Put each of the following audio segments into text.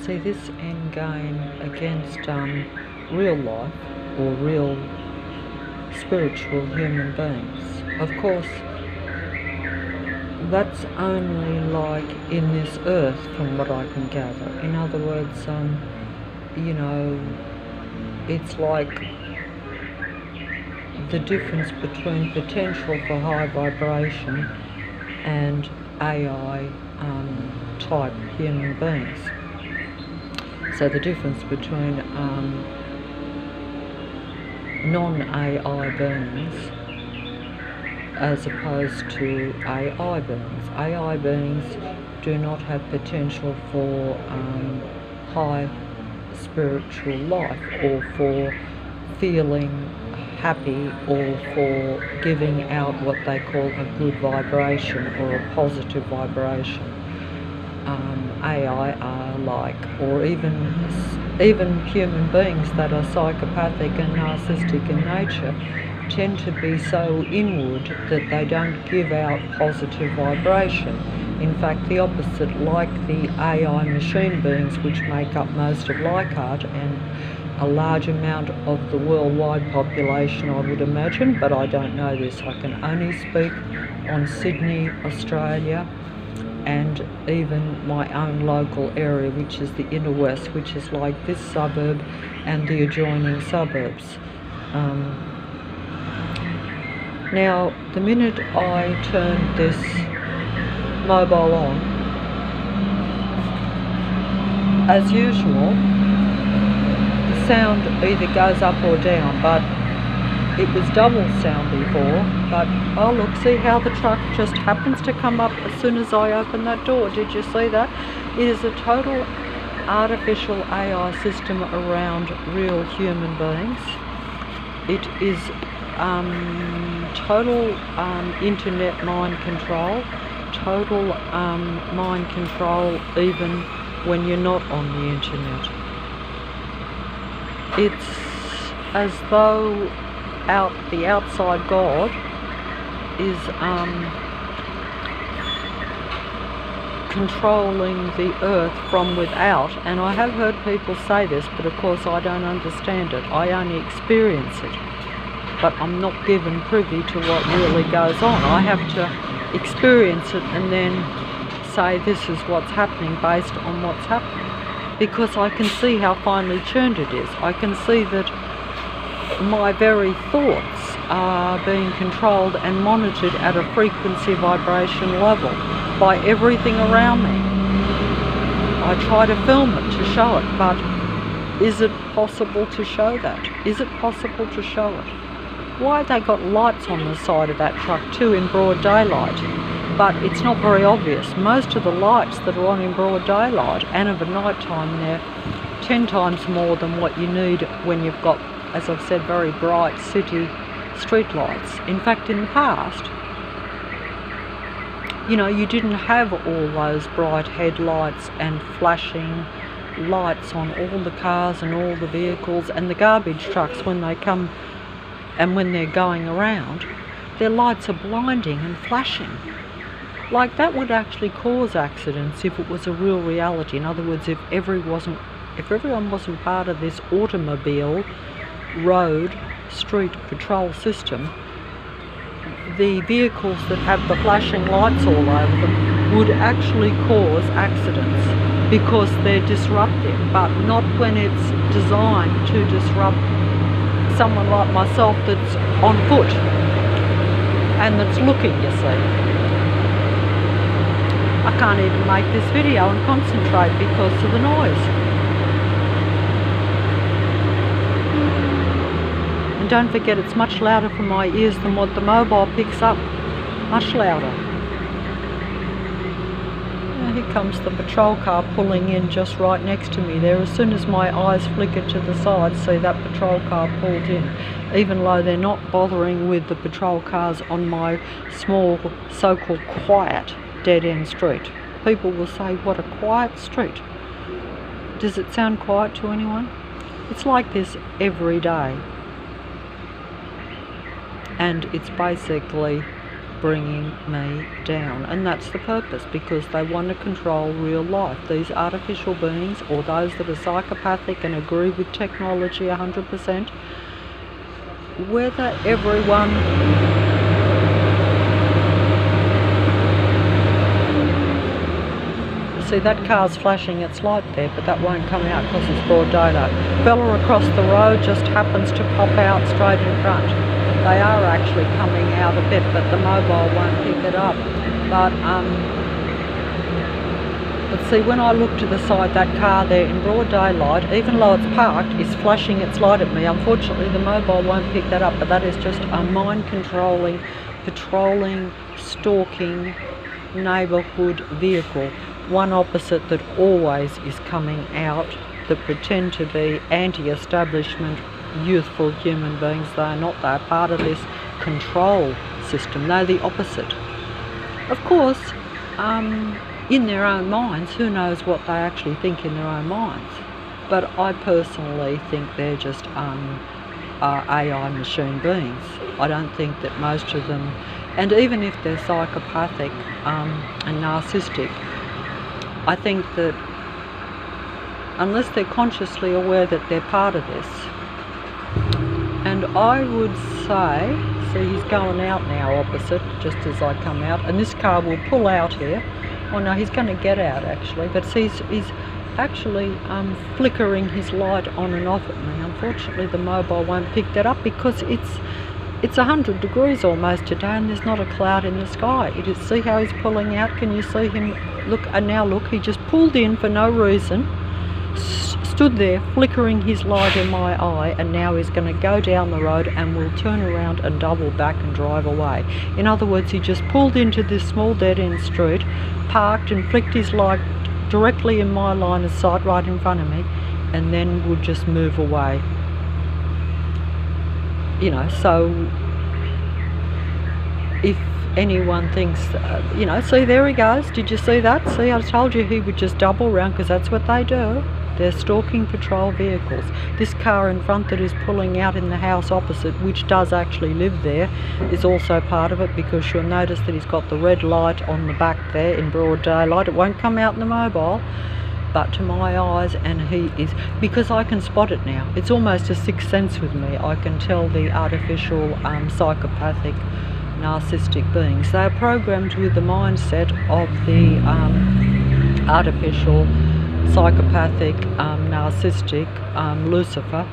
See, this end game against real life or real spiritual human beings, of course, that's only like in this earth from what I can gather. In other words, you know, it's like the difference between potential for high vibration and AI type human beings. So the difference between non-AI beings as opposed to AI beings. AI beings do not have potential for high spiritual life or for feeling happy or for giving out what they call a good vibration or a positive vibration. AI are like, or even human beings that are psychopathic and narcissistic in nature tend to be so inward that they don't give out positive vibration. In fact, the opposite, like the AI machine beings which make up most of Leichhardt and a large amount of the worldwide population, I would imagine, but I don't know this. I can only speak on Sydney, Australia, and even my own local area, which is the inner west, which is like this suburb and the adjoining suburbs. Now, the minute I turned this mobile on, as usual, the sound either goes up or down, but it was double sound before. But oh look, see how the truck just happens to come up as soon as I open that door. Did you see that? It is a total artificial AI system around real human beings. It is total internet mind control, total mind control even when you're not on the internet. It's as though the outside God is controlling the earth from without, and I have heard people say this, but of course I don't understand it. I only experience it, but I'm not given privy to what really goes on. I have to experience it and then say this is what's happening based on what's happening, because I can see how finely tuned it is. I can see that my very thoughts are being controlled and monitored at a frequency vibration level by everything around me. I try to film it to show it, but is it possible to show that? Is it possible to show it? Why they got lights on the side of that truck too in broad daylight? But it's not very obvious. Most of the lights that are on in broad daylight and of a night time, they're 10 times more than what you need when you've got, as I've said, very bright city street lights. In fact, in the past, you know, you didn't have all those bright headlights and flashing lights on all the cars and all the vehicles, and the garbage trucks when they come and when they're going around, their lights are blinding and flashing. Like, that would actually cause accidents if it was a real reality. In other words, if everyone wasn't part of this automobile road street patrol system, the vehicles that have the flashing lights all over them would actually cause accidents because they're disruptive, but not when it's designed to disrupt someone like myself that's on foot and that's looking, you see. I can't even make this video and concentrate because of the noise. And don't forget, it's much louder for my ears than what the mobile picks up. Much louder. And here comes the patrol car pulling in just right next to me there. As soon as my eyes flicker to the side, see that patrol car pulled in. Even though they're not bothering with the patrol cars on my small, so-called quiet dead-end street. People will say, what a quiet street. Does it sound quiet to anyone? It's like this every day. And it's basically bringing me down, and that's the purpose, because they want to control real life. These artificial beings, or those that are psychopathic and agree with technology 100%, whether everyone see, that car's flashing its light there, but that won't come out because it's broad daylight. Fella across the road just happens to pop out straight in front. They are actually coming out a bit, but the mobile won't pick it up. But see, when I look to the side, that car there in broad daylight, even though it's parked, is flashing its light at me. Unfortunately, the mobile won't pick that up, but that is just a mind-controlling, patrolling, stalking neighbourhood vehicle. One opposite that always is coming out, that pretend to be anti-establishment, youthful human beings. They are not. They are part of this control system. They're the opposite. Of course, in their own minds, who knows what they actually think in their own minds. But I personally think they're just AI machine beings. I don't think that most of them, and even if they're psychopathic and narcissistic, I think that unless they're consciously aware that they're part of this, and I would say, see, he's going out now opposite, just as I come out, and this car will pull out here. Oh no, he's going to get out actually, but see, he's actually flickering his light on and off at me. Unfortunately, the mobile won't pick that up because it's 100 degrees almost today, and there's not a cloud in the sky. It is, see how he's pulling out? Can you see him? Look, and now look, he just pulled in for no reason, stood there flickering his light in my eye, and now he's going to go down the road and will turn around and double back and drive away. In other words, he just pulled into this small dead-end street, parked and flicked his light directly in my line of sight right in front of me, and then would just move away. You know, so if anyone thinks, you know, see, there he goes. Did you see that? See, I told you he would just double round, because that's what they do. They're stalking patrol vehicles. This car in front that is pulling out in the house opposite, which does actually live there, is also part of it, because you'll notice that he's got the red light on the back there in broad daylight. It won't come out in the mobile, but to my eyes, and he is, because I can spot it now. It's almost a sixth sense with me. I can tell the artificial psychopathic narcissistic beings. They are programmed with the mindset of the artificial psychopathic narcissistic Lucifer,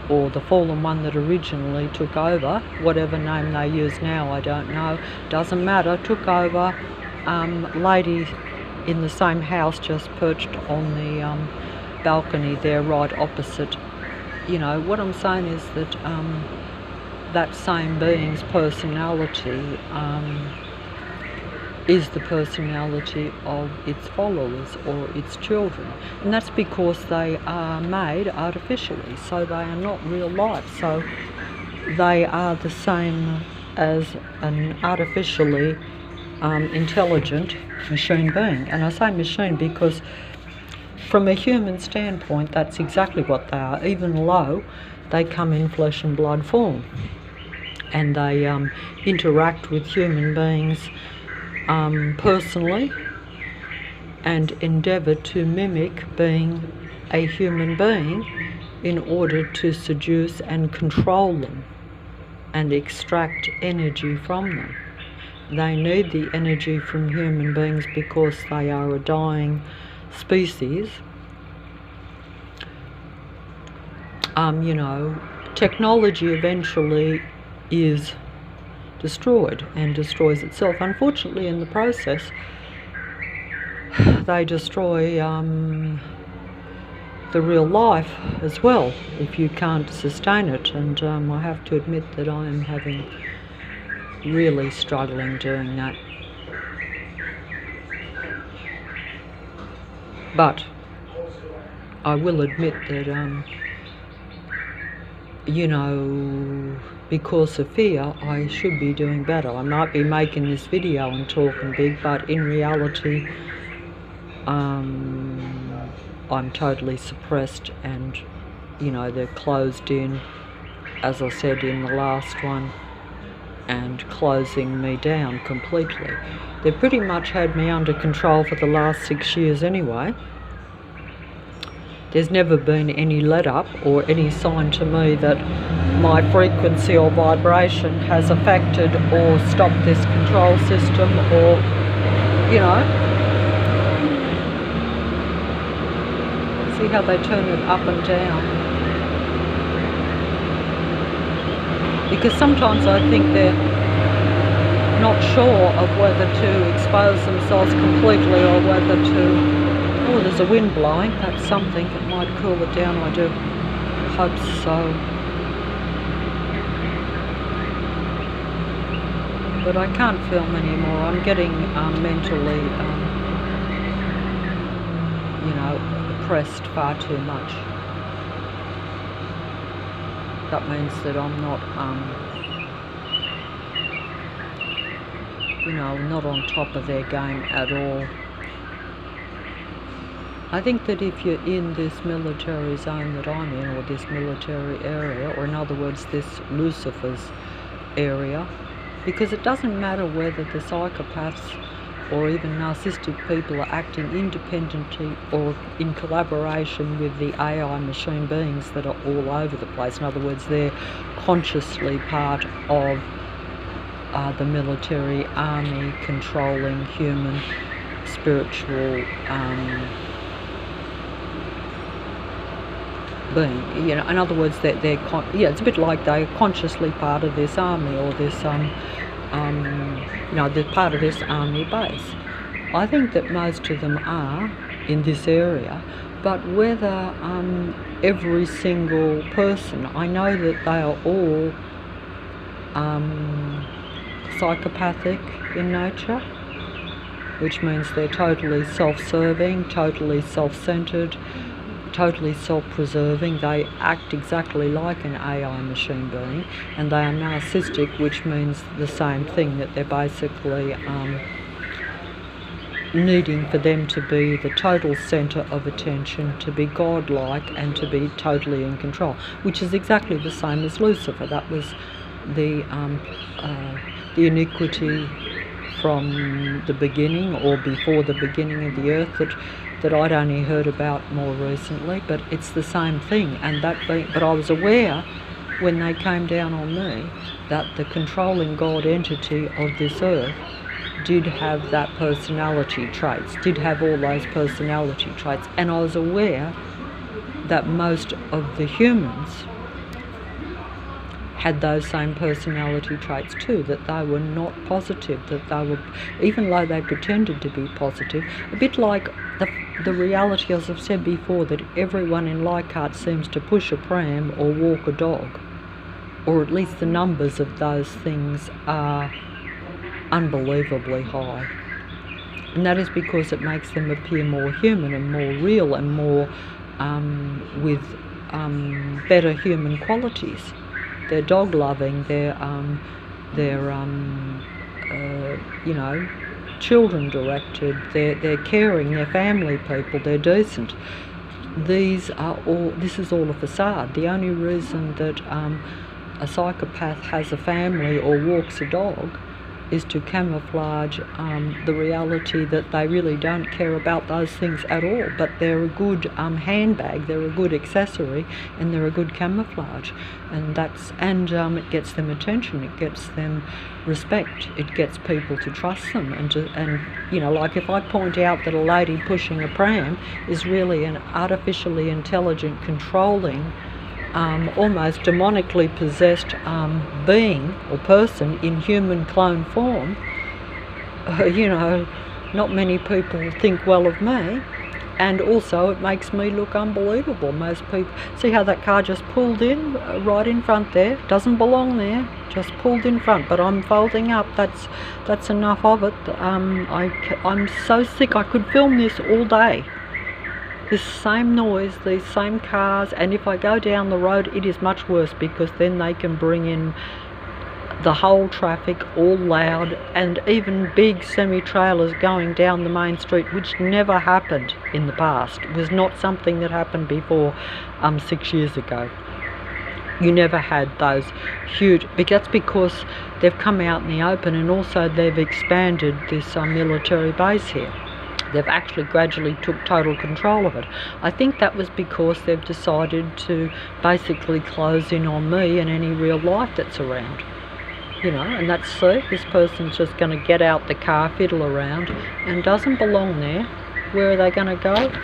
or the fallen one that originally took over. Whatever name they use now, I don't know, doesn't matter. Took over. Lady in the same house just perched on the balcony there right opposite. You know, what I'm saying is that that same being's personality is the personality of its followers or its children, and that's because they are made artificially, so they are not real life. So they are the same as an artificially intelligent machine being. And I say machine because from a human standpoint, that's exactly what they are, even though they come in flesh and blood form, and they interact with human beings personally and endeavour to mimic being a human being in order to seduce and control them and extract energy from them. They need the energy from human beings because they are a dying species. You know, technology eventually is destroyed and destroys itself. Unfortunately, in the process, they destroy the real life as well if you can't sustain it. And I have to admit that I am really struggling doing that. But I will admit that you know, because of fear, I should be doing better. I might be making this video and talking big, but in reality, I'm totally suppressed, and, you know, they're closed in, as I said in the last one. and closing me down completely. They've pretty much had me under control for the last 6 years anyway. There's never been any let up or any sign to me that my frequency or vibration has affected or stopped this control system, or, you know. See how they turn it up and down. Because sometimes I think they're not sure of whether to expose themselves completely or whether to... Oh, there's a wind blowing. That's something. It might cool it down. I do hope so. But I can't film anymore. I'm getting mentally, you know, oppressed far too much. That means that I'm not, you know, not on top of their game at all. I think that if you're in this military zone that I'm in, or this military area, or in other words, this Lucifer's area, because it doesn't matter whether the psychopaths or even narcissistic people are acting independently or in collaboration with the AI machine beings that are all over the place. In other words, they're consciously part of the military army controlling human spiritual being. You know, in other words, it's a bit like they're consciously part of this army, or this you know, they're part of this army base. I think that most of them are in this area, but whether every single person, I know that they are all psychopathic in nature, which means they're totally self-serving, totally self-centered, totally self-preserving. They act exactly like an AI machine being, and they are narcissistic, which means the same thing, that they're basically needing for them to be the total centre of attention, to be godlike, and to be totally in control, which is exactly the same as Lucifer. That was the iniquity from the beginning, or before the beginning of the earth, that I'd only heard about more recently, but it's the same thing. And but I was aware when they came down on me that the controlling God entity of this earth did have that personality traits, did have all those personality traits, and I was aware that most of the humans had those same personality traits too, that they were not positive, that they were, even though they pretended to be positive, a bit like the reality, as I've said before, that everyone in Leichhardt seems to push a pram or walk a dog, or at least the numbers of those things are unbelievably high. And that is because it makes them appear more human and more real and more with better human qualities. They're dog loving, they're you know, children directed, they're caring, they're family people, they're decent. This is all a facade. The only reason that a psychopath has a family or walks a dog is to camouflage the reality that they really don't care about those things at all, but they're a good handbag, they're a good accessory, and they're a good camouflage, and it gets them attention, it gets them respect, it gets people to trust them, and you know, like if I point out that a lady pushing a pram is really an artificially intelligent, controlling, almost demonically possessed being or person in human clone form, you know, not many people think well of me, and also it makes me look unbelievable. Most people see how that car just pulled in right in front there, doesn't belong there, just pulled in front, but I'm folding up. That's enough of it. I'm so sick. I could film this all day. This same noise, these same cars, and if I go down the road it is much worse, because then they can bring in the whole traffic all loud, and even big semi-trailers going down the main street, which never happened in the past. It was not something that happened before 6 years ago. You never had those huge, but that's because they've come out in the open, and also they've expanded this military base here. They've actually gradually took total control of it. I think that was because they've decided to basically close in on me and any real life that's around. You know, and that's, see, this person's just going to get out the car, fiddle around, and doesn't belong there. Where are they going to go?